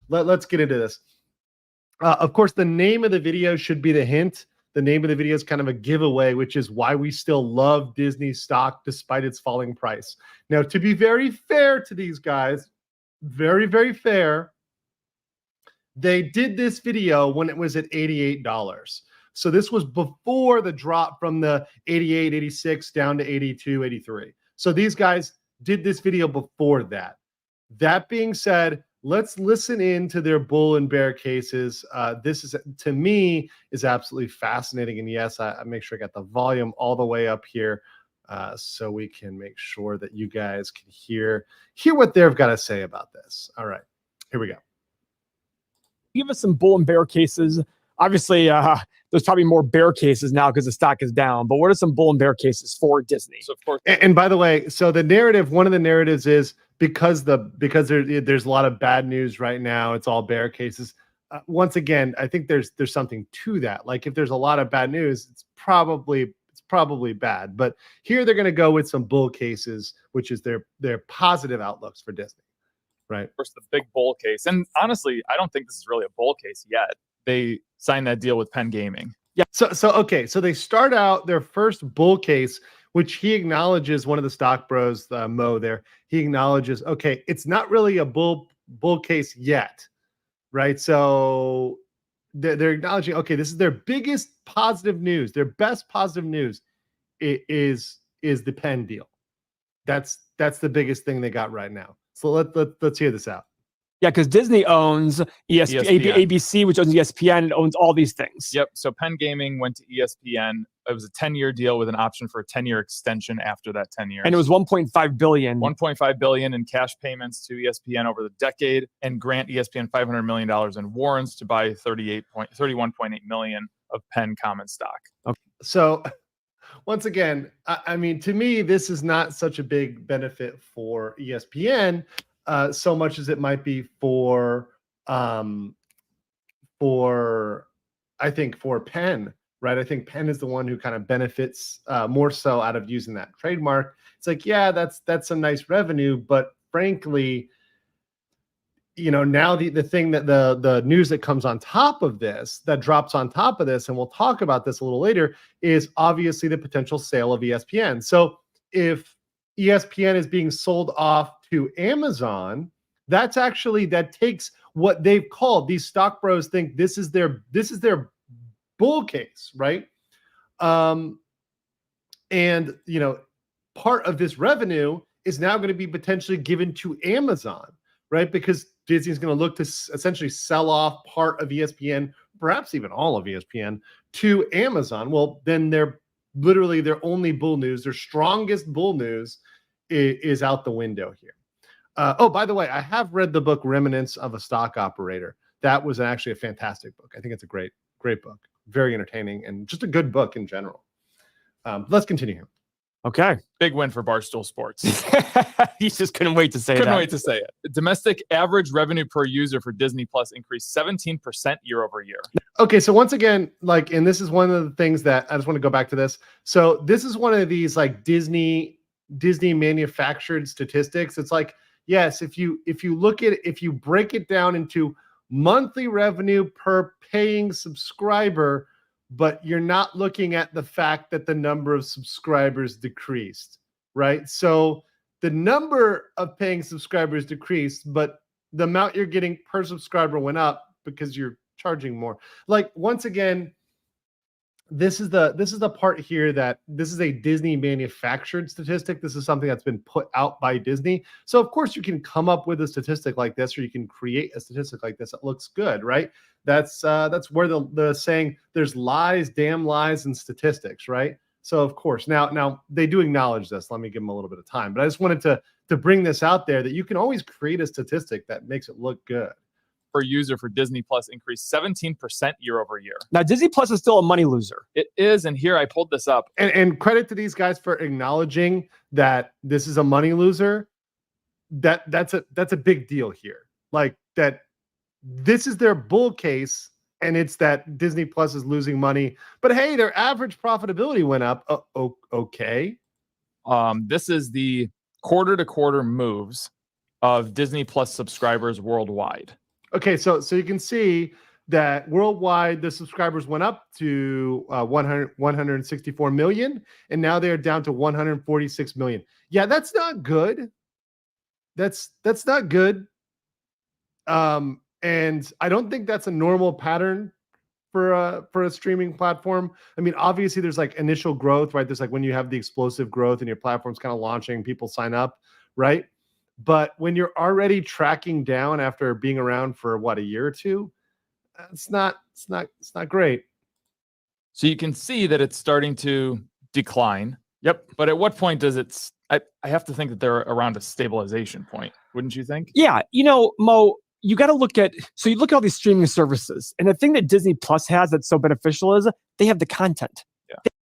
let's get into this. Of course, the name of the video should be the hint. The name of the video is kind of a giveaway, which is why we still love Disney stock despite its falling price. Now, to be very fair to these guys, very, very fair, they did this video when it was at $88. So this was before the drop from the 88, 86 down to 82, 83. So these guys did this video before that. That being said, let's listen in to their bull and bear cases. This is, to me, is absolutely fascinating. And yes, I make sure I got the volume all the way up here so we can make sure that you guys can hear what they've got to say about this. All right, here we go. Give us some bull and bear cases. Obviously, there's probably more bear cases now because the stock is down. But what are some bull and bear cases for Disney? So, of course, and by the way, so the narrative, one of the narratives is because there's a lot of bad news right now. It's all bear cases. Once again, I think there's something to that. Like if there's a lot of bad news, it's probably bad. But here they're going to go with some bull cases, which is their positive outlooks for Disney. Right. Of course, the big bull case. And honestly, I don't think this is really a bull case yet. They signed that deal with Penn Gaming. Yeah. So they start out their first bull case, which he acknowledges, one of the stock bros, Mo there, he acknowledges, okay, it's not really a bull case yet. Right. So they're acknowledging, okay, this is their biggest positive news. Their best positive news is the Penn deal. That's the biggest thing they got right now. So let's hear this out. Yeah, because Disney owns ESPN. ABC, which owns ESPN, and owns all these things. Yep. So Penn Gaming went to ESPN. It was a 10-year deal with an option for a 10-year extension after that 10 years. And it was $1.5 billion. $1.5 billion in cash payments to ESPN over the decade, and grant ESPN $500 million in warrants to buy 31.8 million of Penn common stock. Okay. So once again, I mean, to me, this is not such a big benefit for ESPN, so much as it might be for Penn, right? I think Penn is the one who kind of benefits more so out of using that trademark. It's like, yeah, that's some nice revenue, but frankly, you know, now the thing that the news that comes on top of this, that drops on top of this, and we'll talk about this a little later, is obviously the potential sale of ESPN. So if ESPN is being sold off to Amazon, that takes what they've called, these stock bros think this is their bull case, right? And you know, part of this revenue is now going to be potentially given to Amazon, right? Because Disney's going to look to essentially sell off part of ESPN, perhaps even all of ESPN, to Amazon. Well, then they're literally their only bull news, their strongest bull news is out the window here. Oh, by the way, I have read the book Remnants of a Stock Operator. That was actually a fantastic book. I think it's a great book, very entertaining, and just a good book in general. Let's continue here. Okay. Big win for Barstool Sports. He just couldn't wait to say Couldn't wait to say it. Domestic average revenue per user for Disney Plus increased 17% year over year. Okay, so once again, like, and this is one of the things that I just want to go back to this. So this is one of these like Disney manufactured statistics. It's like, yes, if you break it down into monthly revenue per paying subscriber, but you're not looking at the fact that the number of subscribers decreased, right? So the number of paying subscribers decreased, but the amount you're getting per subscriber went up because you're charging more. Like, once again, this is the part here that this is a Disney manufactured statistic. This is something that's been put out by Disney. So of course you can come up with a statistic like this, or you can create a statistic like this that looks good, right? That's where the saying, there's lies, damn lies in statistics, right? So of course, now they do acknowledge this. Let me give them a little bit of time, but I just wanted to bring this out there that you can always create a statistic that makes it look good. Per user for Disney Plus increased 17% year over year. Now, Disney Plus is still a money loser. It is, and here I pulled this up. And credit to these guys for acknowledging that this is a money loser. That's a big deal here. Like, that this is their bull case, and it's that Disney Plus is losing money. But hey, their average profitability went up. Okay. This is the quarter-to-quarter moves of Disney Plus subscribers worldwide. Okay, so you can see that worldwide the subscribers went up to 164 million, and now they're down to 146 million. Yeah, that's not good. That's not good. And I don't think that's a normal pattern for a streaming platform. I mean, obviously there's like initial growth, right? There's like when you have the explosive growth and your platform's kind of launching, people sign up, right? But when you're already tracking down after being around for what, a year or two, it's not great. So you can see that it's starting to decline. Yep. But at what point does it? I have to think that they're around a stabilization point, wouldn't you think? Yeah, Mo, you got to look at you look at all these streaming services, and the thing that Disney Plus has that's so beneficial is they have the content.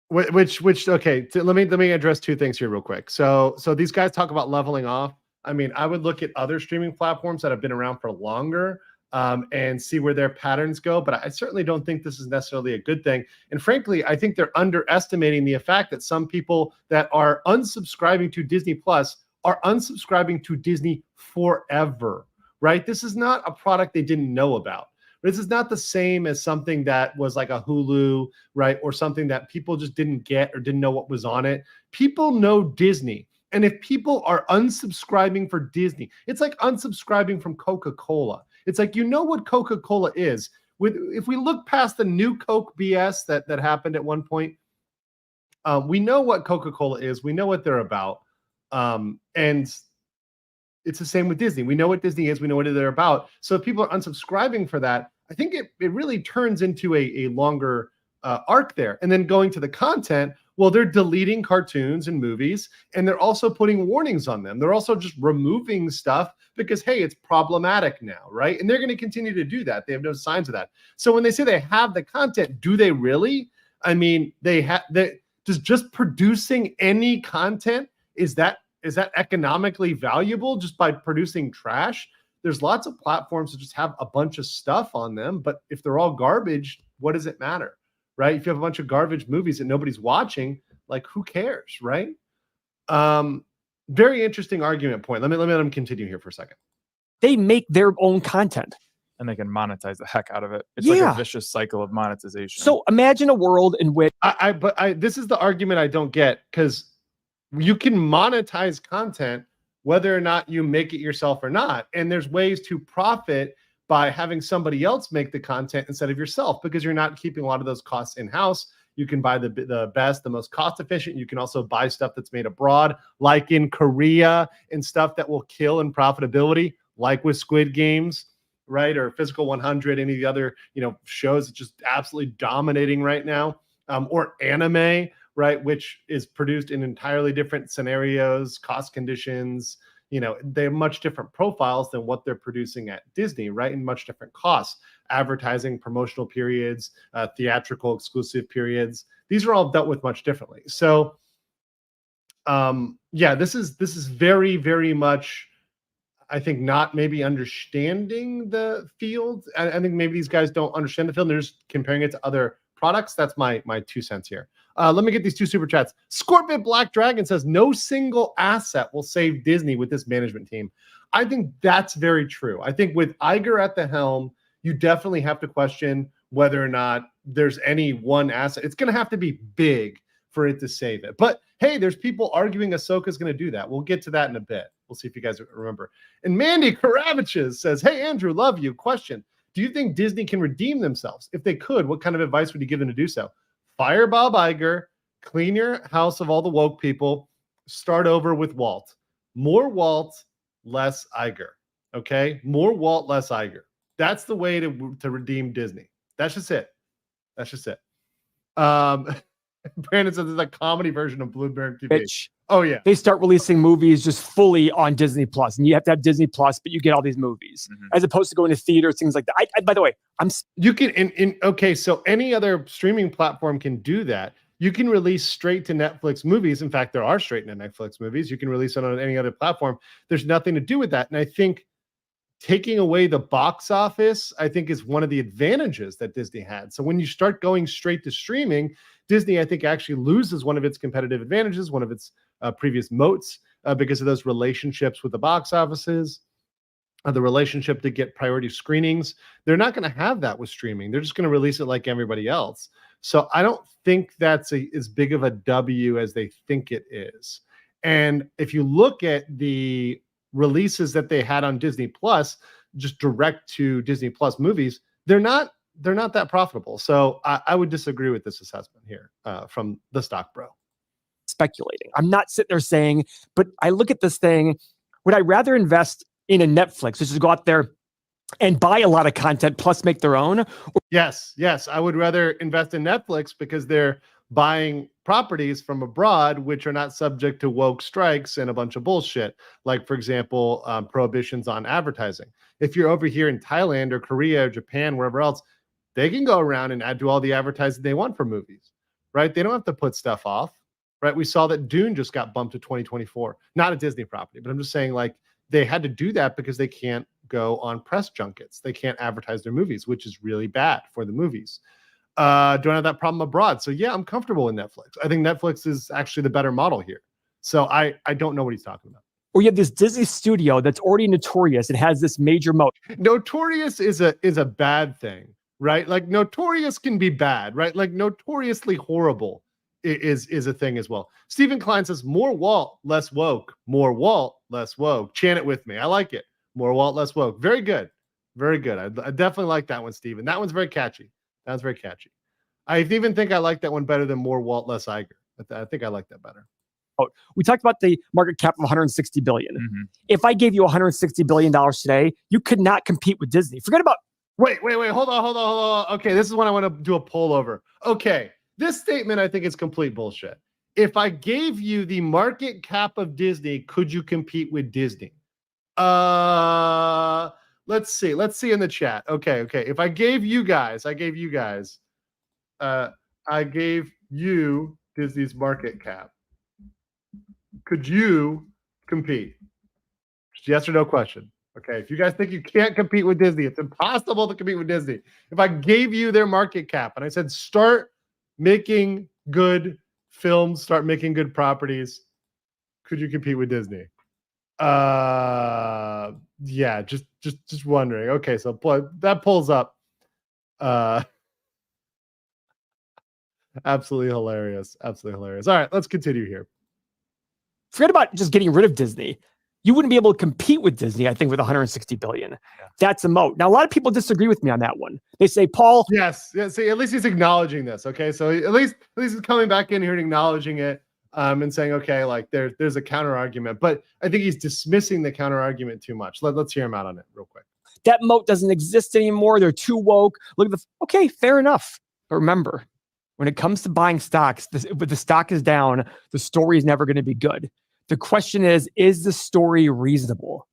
Which okay, let me address two things here real quick. So these guys talk about leveling off. I mean, I would look at other streaming platforms that have been around for longer and see where their patterns go. But I certainly don't think this is necessarily a good thing. And frankly, I think they're underestimating the fact that some people that are unsubscribing to Disney Plus are unsubscribing to Disney forever, right? This is not a product they didn't know about. This is not the same as something that was like a Hulu, right? Or something that people just didn't get or didn't know what was on it. People know Disney. And if people are unsubscribing for Disney, it's like unsubscribing from Coca-Cola. It's like, you know what Coca-Cola is. If we look past the new Coke BS that happened at one point, we know what Coca-Cola is. We know what they're about. And it's the same with Disney. We know what Disney is. We know what they're about. So if people are unsubscribing for that, I think it really turns into a longer arc there. And then going to the content, well, they're deleting cartoons and movies, and they're also putting warnings on them. They're also just removing stuff because, hey, it's problematic now, right? And they're going to continue to do that. They have no signs of that. So when they say they have the content, do they really? I mean, just producing any content, is that economically valuable just by producing trash? There's lots of platforms that just have a bunch of stuff on them, but if they're all garbage, what does it matter, right? If you have a bunch of garbage movies that nobody's watching, like, who cares, right? Very interesting argument point. Let me let them continue here for a second. They make their own content. And they can monetize the heck out of it. It's like a vicious cycle of monetization. So imagine a world in which this is the argument I don't get, because you can monetize content whether or not you make it yourself or not. And there's ways to profit by having somebody else make the content instead of yourself, because you're not keeping a lot of those costs in-house. You can buy the best, the most cost efficient. You can also buy stuff that's made abroad, like in Korea, and stuff that will kill in profitability, like with Squid Games, right? Or Physical 100, any of the other, shows that's just absolutely dominating right now, or anime, right, which is produced in entirely different scenarios, cost conditions. They have much different profiles than what they're producing at Disney, right? And much different costs, advertising, promotional periods, theatrical exclusive periods. These are all dealt with much differently. So, this is very, very much, I think, not maybe understanding the field. I think maybe these guys don't understand the field. They're just comparing it to other products. That's my 2 cents here. Let me get these 2 super chats. Scorpion Black Dragon says, no single asset will save Disney with this management team. I think that's very true. I think with Iger at the helm, you definitely have to question whether or not there's any one asset. It's going to have to be big for it to save it. But hey, there's people arguing Ahsoka's going to do that. We'll get to that in a bit. We'll see if you guys remember. And Mandy Karaviches says, hey, Andrew, love you. Question. Do you think Disney can redeem themselves? If they could, what kind of advice would you give them to do so? Fire Bob Iger, clean your house of all the woke people, start over with Walt. More Walt, less Iger. Okay? More Walt, less Iger. That's the way to redeem Disney. That's just it. That's just it. Brandon says it's a comedy version of Bloomberg TV. Oh, yeah. They start releasing movies just fully on Disney Plus, and you have to have Disney Plus, but you get all these movies as opposed to going to theaters, things like that. I by the way, you can okay. So any other streaming platform can do that. You can release straight to Netflix movies. In fact, there are straight to Netflix movies. You can release it on any other platform. There's nothing to do with that. And I think taking away the box office, I think, is one of the advantages that Disney had. So when you start going straight to streaming, Disney, I think, actually loses one of its competitive advantages, one of its previous moats, because of those relationships with the box offices. the relationship to get priority screenings. They're not going to have that with streaming. They're just going to release it like everybody else. So I don't think that's as big of a W as they think it is. And if you look at the releases that they had on Disney Plus, just direct to Disney Plus movies, they're not that profitable. So I would disagree with this assessment here from the stock bro. Speculating. I'm not sitting there saying, but I look at this thing, would I rather invest in a Netflix, which is go out there and buy a lot of content plus make their own? Yes. I would rather invest in Netflix because they're buying properties from abroad, which are not subject to woke strikes and a bunch of bullshit. Like, for example, prohibitions on advertising. If you're over here in Thailand or Korea or Japan, wherever else, they can go around and do all the advertising they want for movies, right? They don't have to put stuff off, right? We saw that Dune just got bumped to 2024, not a Disney property, but I'm just saying, like, they had to do that because they can't go on press junkets. They can't advertise their movies, which is really bad for the movies. Don't have that problem abroad. So yeah, I'm comfortable with Netflix. I think Netflix is actually the better model here. So I don't know what he's talking about. Or you have this Disney studio that's already notorious. It has this major moat. Notorious is a bad thing, right? Like notorious can be bad, right? Like notoriously horrible is a thing as well. Stephen Klein says more Walt, less woke. More Walt, less woke. Chant it with me. I like it. More Walt, less woke. Very good. Very good. I definitely like that one, Stephen. That one's very catchy. That's very catchy. I even think I like that one better than more Walt, less Iger. I think I like that better. Oh, we talked about the market cap of 160 billion. Mm-hmm. If I gave you 160 billion dollars today, you could not compete with Disney. Forget about. Wait. Hold on. Okay, this is when I want to do a poll over. Okay, this statement I think is complete bullshit. If I gave you the market cap of Disney, could you compete with Disney? Let's see in the chat. Okay. If I gave you Disney's market cap. Could you compete? Just yes or no question. Okay. If you guys think you can't compete with Disney, it's impossible to compete with Disney. If I gave you their market cap and I said, start making good films, start making good properties, could you compete with Disney? Yeah, just wondering. Okay, so that pulls up. Absolutely hilarious. All right, let's continue here. Forget about just getting rid of Disney. You wouldn't be able to compete with Disney, I think, with 160 billion. Yeah. That's a moat. Now, a lot of people disagree with me on that one. They say, Paul. Yes. See, at least he's acknowledging this. Okay, so at least he's coming back in here and acknowledging it. And saying, okay, like there's a counter argument, but I think he's dismissing the counter argument too much. Let's hear him out on it real quick. That moat doesn't exist anymore. They're too woke. Look at okay, fair enough. But remember, when it comes to buying stocks, if the stock is down, the story is never going to be good. The question is the story reasonable?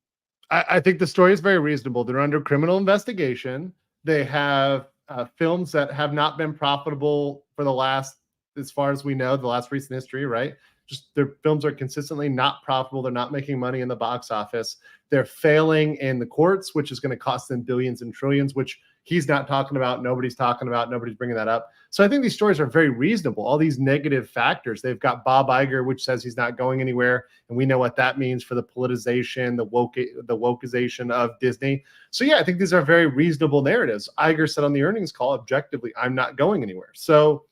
I think the story is very reasonable. They're under criminal investigation. They have films that have not been profitable for the last, as far as we know, the last recent history, right? Just their films are consistently not profitable. They're not making money in the box office. They're failing in the courts, which is going to cost them billions and trillions, which he's not talking about. Nobody's talking about. Nobody's bringing that up. So I think these stories are very reasonable. All these negative factors. They've got Bob Iger, which says he's not going anywhere. And we know what that means for the politicization, the wokeization of Disney. So yeah, I think these are very reasonable narratives. Iger said on the earnings call, objectively, I'm not going anywhere. So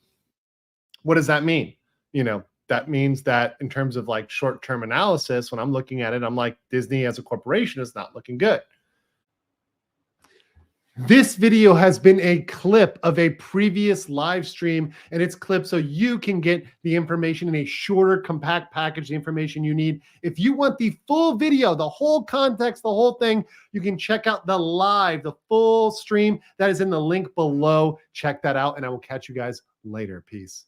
what does that mean? That means that in terms of like short-term analysis, when I'm looking at it, I'm like, Disney as a corporation is not looking good. This video has been a clip of a previous live stream, and it's clipped so you can get the information in a shorter, compact package, the information you need. If you want the full video, the whole context, the whole thing, you can check out the full stream. That is in the link below. Check that out, and I will catch you guys later. Peace.